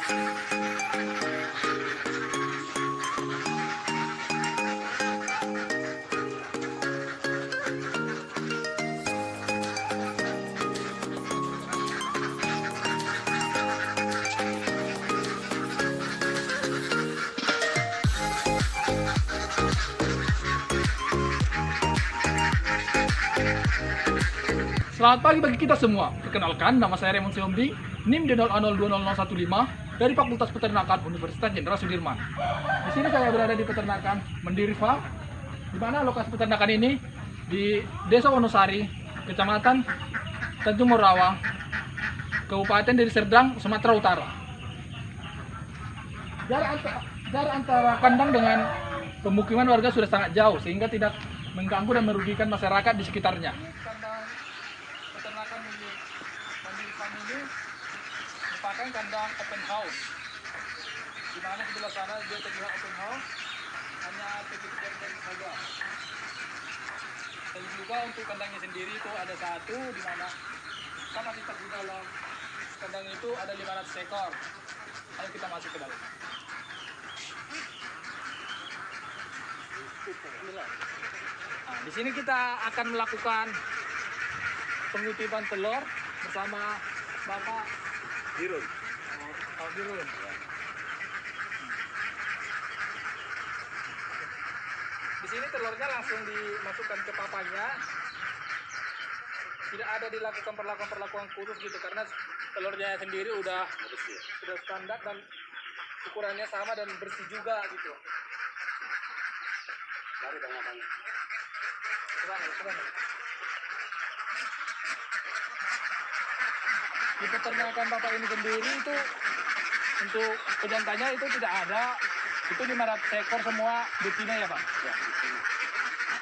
Selamat pagi bagi kita semua. Perkenalkan, nama saya Raymond Siombi, NIM D0A020015 dari Fakultas Peternakan Universitas Jenderal Sudirman. Di sini saya berada di peternakan Mandiri Farm, di mana lokasi peternakan ini di Desa Wonosari, Kecamatan Tanjung Morawa, Kabupaten Deli Serdang, Sumatera Utara. Jarak antara kandang dengan pemukiman warga sudah sangat jauh, sehingga tidak mengganggu dan merugikan masyarakat di sekitarnya. Peternakan milik Mandiri Farm ini merupakan kandang open house, di mana sebelah sana dia terlihat open house, hanya pegiat-pegiat saja. Dan juga untuk kandangnya sendiri itu ada satu, di mana kapasitas di dalam kandang itu ada 500 ekor. Ayo kita masuk ke dalam. Nah, di sini kita akan melakukan pengutipan telur bersama Bapak Dirun. Dirun. Di sini telurnya langsung dimasukkan ke papanya. Tidak ada dilakukan perlakuan khusus gitu, karena telurnya sendiri sudah standar dan ukurannya sama dan bersih juga gitu. Mari tanya-tanya. Keren. Di peternakan Bapak ini sendiri itu untuk pejantannya itu tidak ada, itu 500 ekor semua betina ya Pak? Ya, di sini.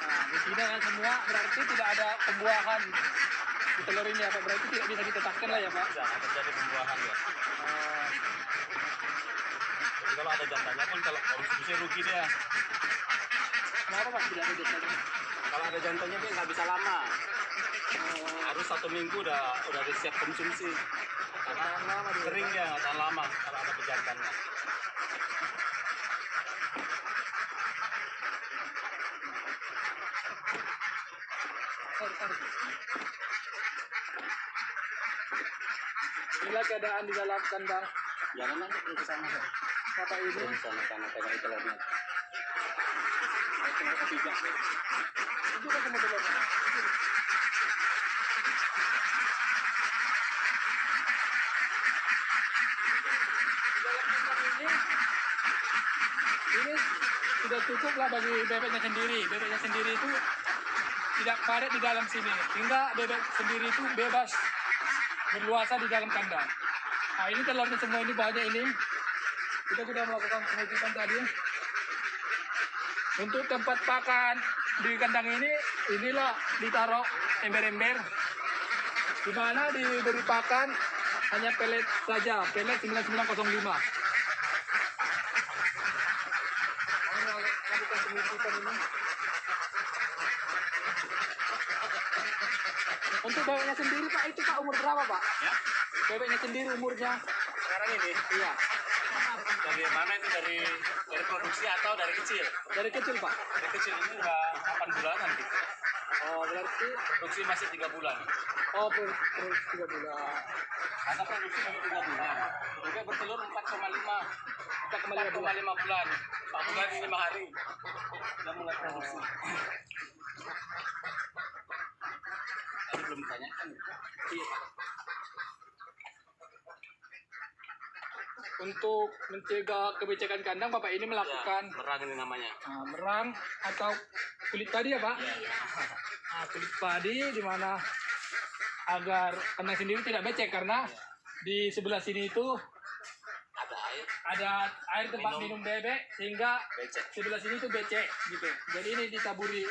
Nah, betina kan semua, berarti tidak ada pembuahan di telur ini ya Pak? Berarti tidak bisa ditetaskan lah ya Pak? Tidak akan terjadi pembuahan ya. Jadi kalau ada jantannya pun kalau bisa rugi dia. Kenapa Pak tidak ada jantannya? Kalau ada jantannya dia nggak bisa lama. Harus 1 minggu udah siap konsumsi. Karena lama dia. kering dia nggak tahan lama kalau ada pejantannya. Sorry. Inilah keadaan di dalam kandang Jangan nanti pergi ke sana. Bapak ini. Di sana karena tengok telurnya. Itu kan semua telur. Ini sudah cukup lah bagi bebeknya sendiri. Bebeknya sendiri itu tidak padat di dalam sini, sehingga bebek sendiri itu bebas berluasa di dalam kandang. Nah ini telurnya semua ini banyak ini. Kita sudah melakukan pengutipan tadi. Untuk tempat pakan di kandang ini, inilah ditaruh ember-ember, di mana diberi pakan hanya pelet saja, pelet 9905. Lakukan pengutipan ini. Untuk bebeknya sendiri Pak, itu Pak umur berapa Pak? Ya? Bebeknya sendiri umurnya? Sekarang ini Iya. dari mana itu dari produksi atau dari kecil? Dari kecil Pak? Dari kecil ini udah 8 bulanan gitu. Oh berarti, Produksi masih 3 bulan. oh 3 bulan. Ada produksi baru 3 bulan. Bebek bertelur 4,5 4,5 bulan. 4,5 bulan. 4 bulan 5 hari. Sudah mulai produksi. Tadi belum ditanyakan. Iya. Untuk mencegah kebecekan kandang, Bapak ini melakukan Merang ini namanya. merang atau kulit padi ya Pak? Nah, kulit padi di mana agar kandang sendiri tidak becek, karena di sebelah sini itu Ada air. ada air tempat minum bebek, sehingga Becek. sebelah sini itu becek gitu. Jadi ini ditaburi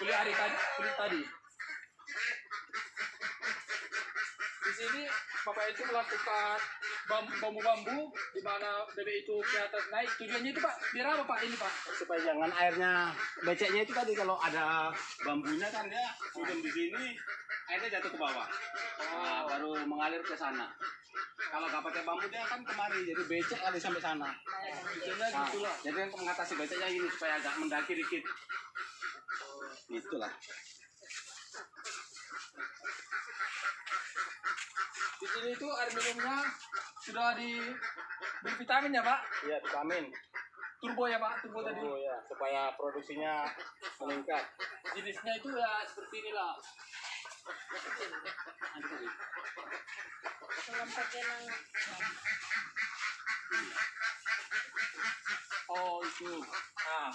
kulit tadi. Di sini Bapak itu melakukan bambu-bambu di mana bebek itu ke atas naik. Tujuannya itu Pak, biar apa Pak ini Pak? Supaya jangan airnya, beceknya itu tadi kalau ada bambunya kan dia turun di sini, airnya jatuh ke bawah. Nah, baru mengalir ke sana. Kalau nggak pakai bambu dia kan kemari, jadi becek kali sampai sana. Tujuannya Nah, gitu lah. jadi untuk mengatasi beceknya ini supaya agak mendaki dikit. Itulah. Di sini itu air minumnya sudah diberi vitamin ya Pak? Iya, vitamin. Turbo ya Pak, turbo tadi. Oh ya, supaya produksinya meningkat. Jenisnya itu ya seperti inilah. Oh itu. Nah,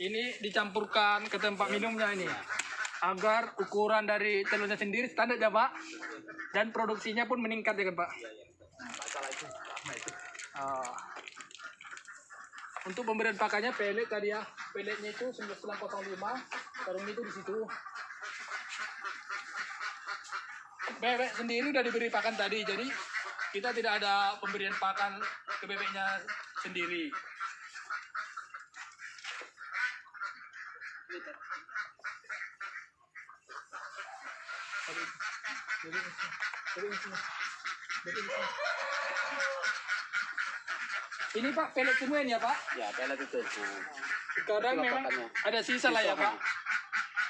ini dicampurkan ke tempat minumnya ini, agar ukuran dari telurnya sendiri standar ya Pak, dan produksinya pun meningkat ya kan Pak. Masalah itu apa itu? Untuk pemberian pakannya pelet tadi ya, peletnya itu 1905, karung itu di situ. Bebek sendiri udah diberi pakan tadi, jadi kita tidak ada pemberian pakan ke bebeknya sendiri. Ini Pak pelet semua ini ya Pak? Ya, pelet itu. Nah, Kadang itulah memang pakannya. ada sisa lah ya Sisa, Pak.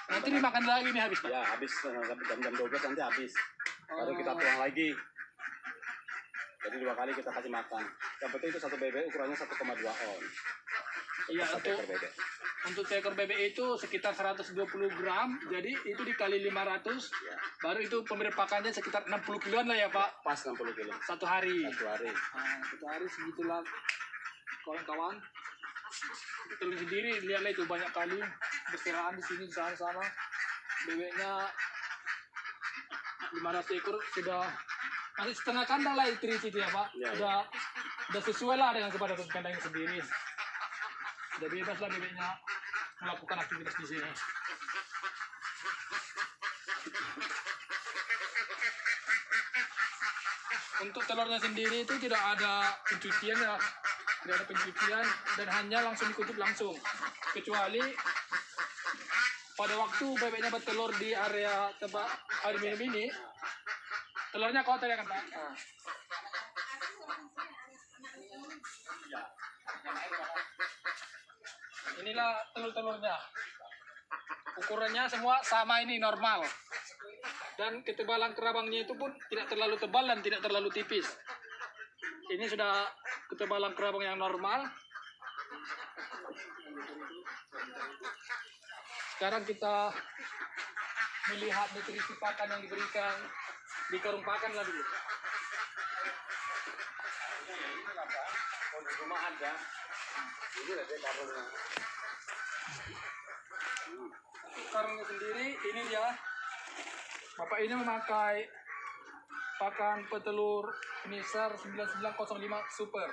Nanti dimakan lagi nih habis Pak. Ya, habis sampai jam-jam 12 nanti habis. Baru kita tuang lagi. Jadi 2 kali kita kasih makan. Yang penting itu satu bebek ukurannya 1,2 on. Iya, Satu ekor bebek. untuk seekor bebek itu sekitar 120 gram. Jadi itu dikali 500, baru itu pemberian pakannya sekitar 60 kiloan lah ya Pak. Pas 60 kilo. Satu hari. Satu hari. Nah, satu hari segitulah kawan-kawan. Telur sendiri lihatlah itu banyak kali berserahan di sini di sana. Bebeknya 500 ekor sudah masih setengah kandang lah itu ya Pak. Ya, Udah sesuai lah dengan kepadatan kandangnya sendiri. Udah bebas lah bebeknya melakukan aktivitas di sini. Untuk telurnya sendiri itu tidak ada pencucian ya, tidak ada pencucian dan hanya langsung dikutip langsung. Kecuali pada waktu bebeknya bertelur di area tempat air minum ini, telurnya kotor ya kan Pak? Inilah telur-telurnya. Ukurannya semua sama ini normal. Dan ketebalan kerabangnya itu pun tidak terlalu tebal dan tidak terlalu tipis. Ini sudah ketebalan kerabang yang normal. Sekarang kita melihat nutrisi pakan yang diberikan di karung pakan lah dulu. Kalau di rumah ada. Ini ada karungnya. Karungnya sendiri ini dia. Bapak ini memakai pakan petelur Finisher 9905 Super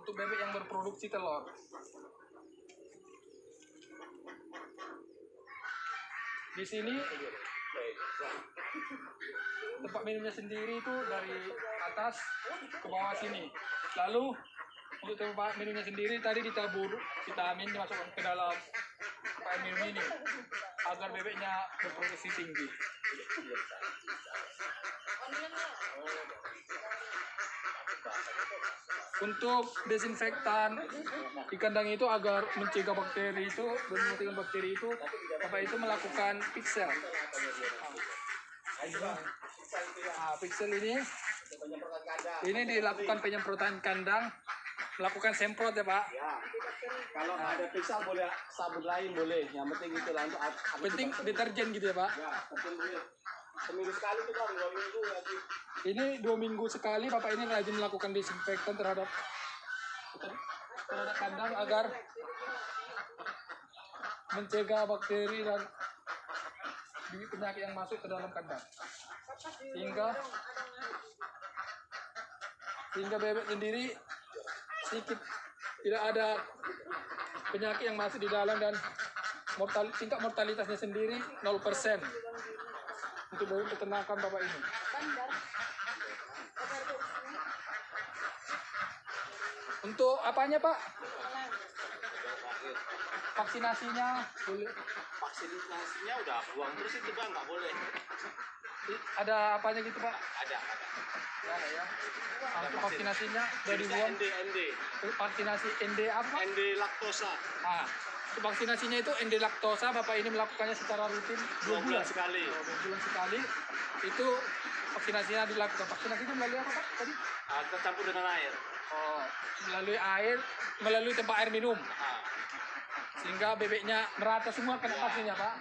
untuk bebek yang berproduksi telur. Di sini tempat minumnya sendiri itu dari atas ke bawah sini. Lalu untuk tempat minumnya sendiri tadi ditabur vitamin dimasukkan ke dalam tempat minum ini agar bebeknya berproduksi tinggi. Untuk desinfektan di kandang itu agar mencegah bakteri itu dan mematikan bakteri itu, Bapak itu melakukan pixel. Nah, pixel ini dilakukan penyemprotan kandang, melakukan semprot ya Pak. Ya. Kalau ada pixel boleh sabun lain boleh. Yang penting itu lah untuk Penting deterjen gitu ya Pak. Ya, penting boleh. Seminggu sekali tuh kan, 2 minggu lagi. Ini 2 minggu sekali Bapak ini rajin melakukan disinfektan terhadap kandang agar mencegah bakteri dan bibit penyakit yang masuk ke dalam kandang. Sehingga bebek sendiri sedikit tidak ada penyakit yang masuk di dalam dan tingkat mortalitasnya sendiri 0% untuk untuk bebek peternakan Bapak ini. Untuk apanya Pak? Vaksinasinya boleh. Vaksinasinya udah buang terus itu bang, nggak boleh. Ada apanya gitu Pak? Ada. Ada ya. Untuk vaksinasinya udah dibuang. ND. Vaksinasi ND apa? ND laktosa. Ah, untuk vaksinasinya itu ND laktosa. Bapak ini melakukannya secara rutin 2 bulan sekali. 2 bulan sekali. Itu vaksinasinya dilakukan. Vaksinasinya melalui apa Pak tadi? Kita campur dengan air. Oh, melalui air, melalui tempat air minum. Sehingga bebeknya merata semua kena vaksinnya Pak.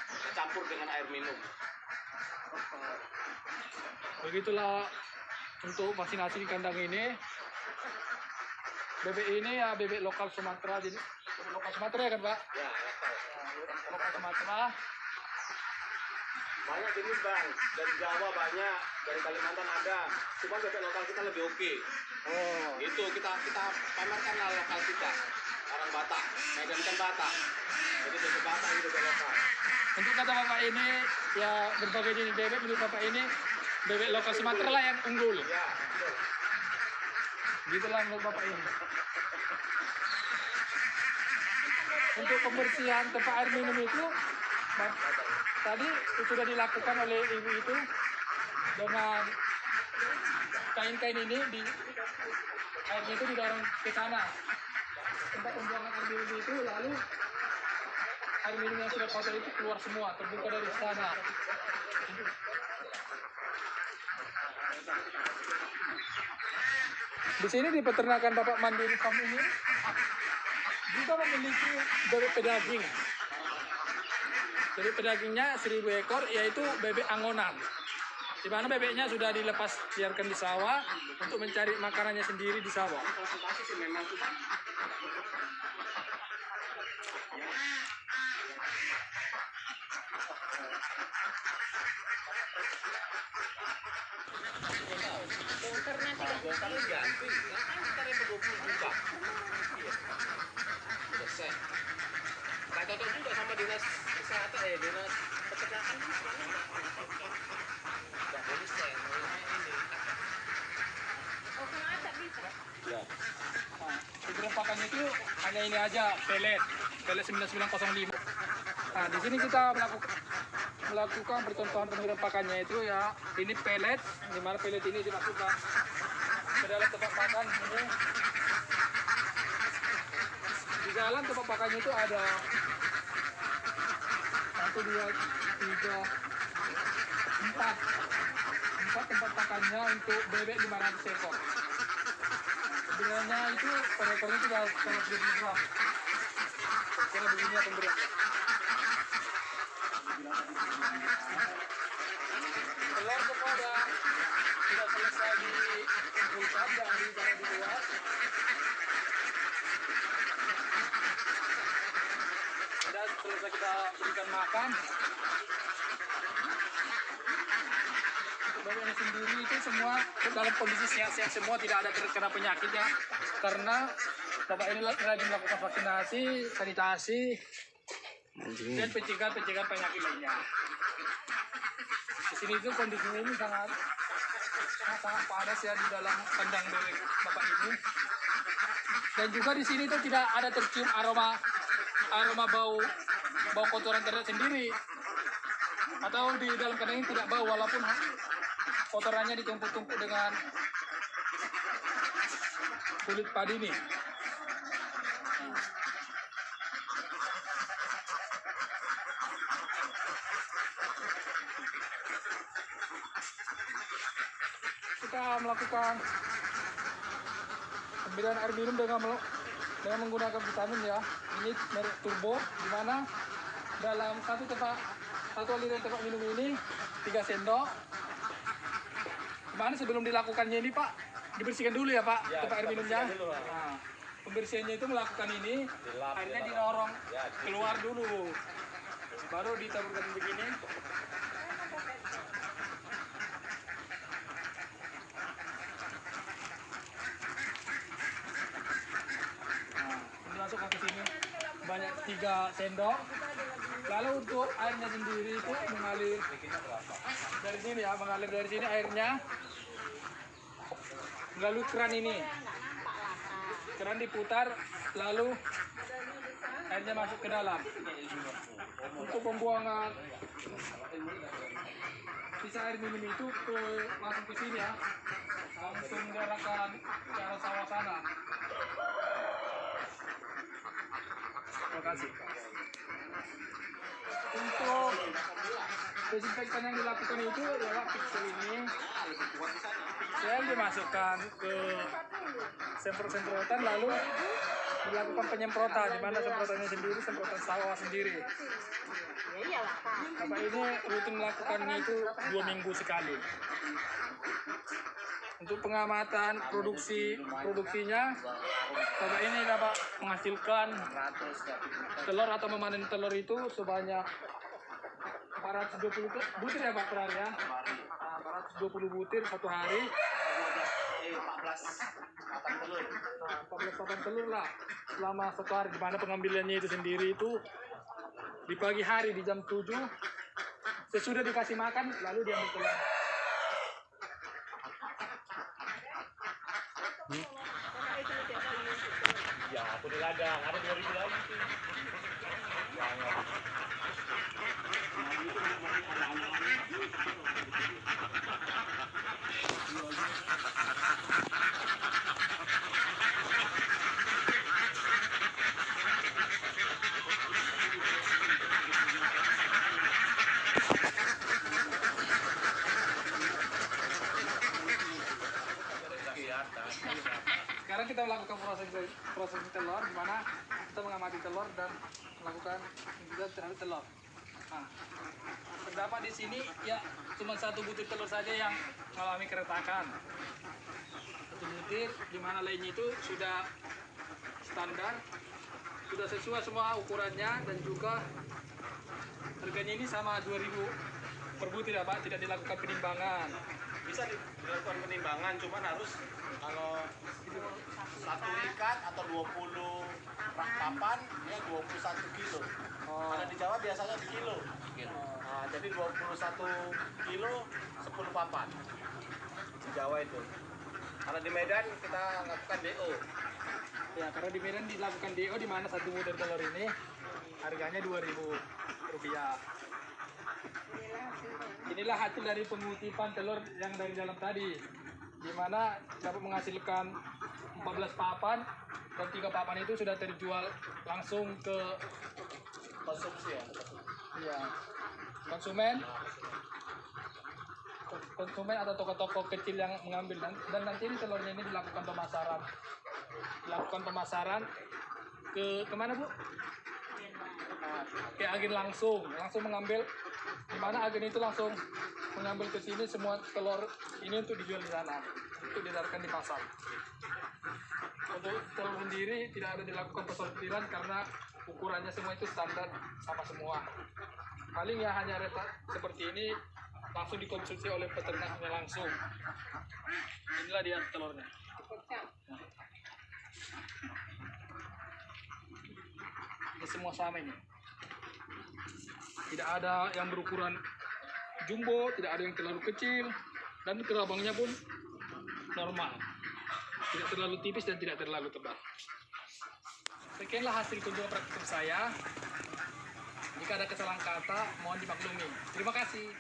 Kita campur dengan air minum. Begitulah untuk vaksinasi di kandang ini. Bebek ini ya bebek lokal Sumatera, jadi bebek lokal Sumatera ya kan Pak? Ya, lokal. Lokal Sumatera. Banyak jenis bang, dari Jawa banyak, dari Kalimantan ada. Cuma bebek lokal kita lebih oke. Oh, Itu kita pamerkan lah lokal kita. Orang Batak, Medan kan Batak. Jadi bebek Batak itu bebek lokal. untuk kata Bapak ini ya berbagai jenis bebek menurut Bapak ini bebek lokal Sumatera lah yang unggul. Ya, betul. Gitulah menurut Bapak ini. Untuk pembersihan tempat air minum itu tadi sudah dilakukan oleh ibu itu dengan kain-kain ini di airnya itu didorong ke sana tempat pembuangan air minum itu, lalu air minum yang sudah kotor itu keluar semua terbuka dari sana. Di sini di peternakan Bapak Mandiri Farm ini juga memiliki bebek pedaging. Jadi pedagingnya 1000 ekor, yaitu bebek angonan. Di mana bebeknya sudah dilepas biarkan di sawah untuk mencari makanannya sendiri di sawah. Konsultasi sih memang tuh. Kalau ganti, kan kita repot 20 juta. Iya. Selesai. Nggak cocok juga sama dinas kesehatan, dinas peternakan ini sebenarnya. Nggak boleh sen, ini. Ya. Nah, program pakannya itu hanya ini aja, pelet 9905. Nah, di sini kita melakukan percontohan pengiriman pakannya itu ya, ini pelet, di mana pelet ini dimasukkan ke dalam tempat pakan ini. Di dalam tempat pakannya itu ada 1, 2, 3, 4 tempat pakannya untuk bebek 500 ekor. Sebenarnya itu per ekornya sudah sangat berkurang. Karena begini ya pemberian. Telur semua sudah selesai dikumpulkan dan ditaruh di luar. Dan selesai kita berikan makan. Bebeknya sendiri itu semua dalam kondisi sehat-sehat semua, tidak ada terkena penyakit ya, karena Bapak ini lagi melakukan vaksinasi, sanitasi, dan pencegahan penyakit lainnya. Di sini itu kondisinya ini sangat panas ya di dalam kandang bebek Bapak ini. Dan juga di sini itu tidak ada tercium aroma bau kotoran ternak sendiri, atau di dalam kandang ini tidak bau walaupun kotorannya ditumpuk-tumpuk dengan kulit padi ini. Kita melakukan pemberian air minum dengan menggunakan vitamin ya. Ini merek Turbo, di mana dalam satu aliran tempat minum ini 3 sendok. Gimana sebelum dilakukannya ini Pak, dibersihkan dulu ya Pak, Ya, tempat air minumnya. dulu, Pak. Nah, pembersihannya itu melakukan ini, airnya didorong keluar dulu, baru ditaburkan begini. Nah, ini masukkan ke sini banyak 3 sendok. Lalu untuk airnya sendiri itu mengalir dari sini ya, mengalir dari sini airnya melalui keran ini. Keran diputar, lalu airnya masuk ke dalam. Untuk pembuangan sisa air minum itu langsung ke sini ya, langsung mengarahkan ke arah sawah sana. Terima kasih. Untuk desinfektan yang dilakukan itu adalah pixel ini yang dimasukkan ke semprot-semprotan, lalu dilakukan penyemprotan, di mana semprotannya sendiri semprotan sawah sendiri. Bapak ini rutin melakukannya itu 2 minggu sekali. Untuk pengamatan produksinya, Bapak ini dapat menghasilkan telur atau memanen telur itu sebanyak 420 butir ya Pak per hari ya. 420 butir satu hari. 14 papan telur lah selama satu hari, di mana pengambilannya itu sendiri itu di pagi hari di jam 7 sesudah dikasih makan lalu diambil telur. Ya, aku di ladang, ada 2000 lagi tuh. Sekarang kita melakukan proses telur, di mana kita mengamati telur dan melakukan penjualan terhadap telur. Nah, terdapat di sini ya cuma 1 butir telur saja yang mengalami keretakan. 1 butir, di mana lainnya itu sudah standar, sudah sesuai semua ukurannya, dan juga harganya ini sama 2.000 per butir ya Pak, tidak dilakukan penimbangan. Bisa dilakukan penimbangan, cuman harus kalau 1 ikat atau 20 papan ya 21 kilo. Kalau di Jawa biasanya di kilo. Nah, jadi 21 kilo 10 papan di Jawa itu. Kalau di Medan kita lakukan DO. Ya, karena di Medan dilakukan DO, di mana 1 butir telur ini harganya Rp2.000. Inilah hasil dari pengutipan telur yang dari dalam tadi, di mana dapat menghasilkan 14 papan, dan 3 papan itu sudah terjual langsung ke Konsumsi ya. ya, konsumen atau toko-toko kecil yang mengambil, dan nanti ini telurnya ini dilakukan pemasaran ke kemana Bu? Nah, ke agen langsung mengambil, di mana agen itu langsung mengambil ke sini semua telur ini untuk dijual di sana, untuk diedarkan di pasar. Untuk telur sendiri tidak ada dilakukan persortiran karena ukurannya semua itu standar sama semua. Paling ya hanya retak seperti ini langsung dikonsumsi oleh peternaknya langsung. Inilah dia telurnya. Ini semua sama ini. Tidak ada yang berukuran jumbo, tidak ada yang terlalu kecil, dan kerabangnya pun normal. Tidak terlalu tipis dan tidak terlalu tebal. Sekianlah hasil kunjungan praktikum saya. Jika ada kesalahan kata, mohon dimaklumi. Terima kasih.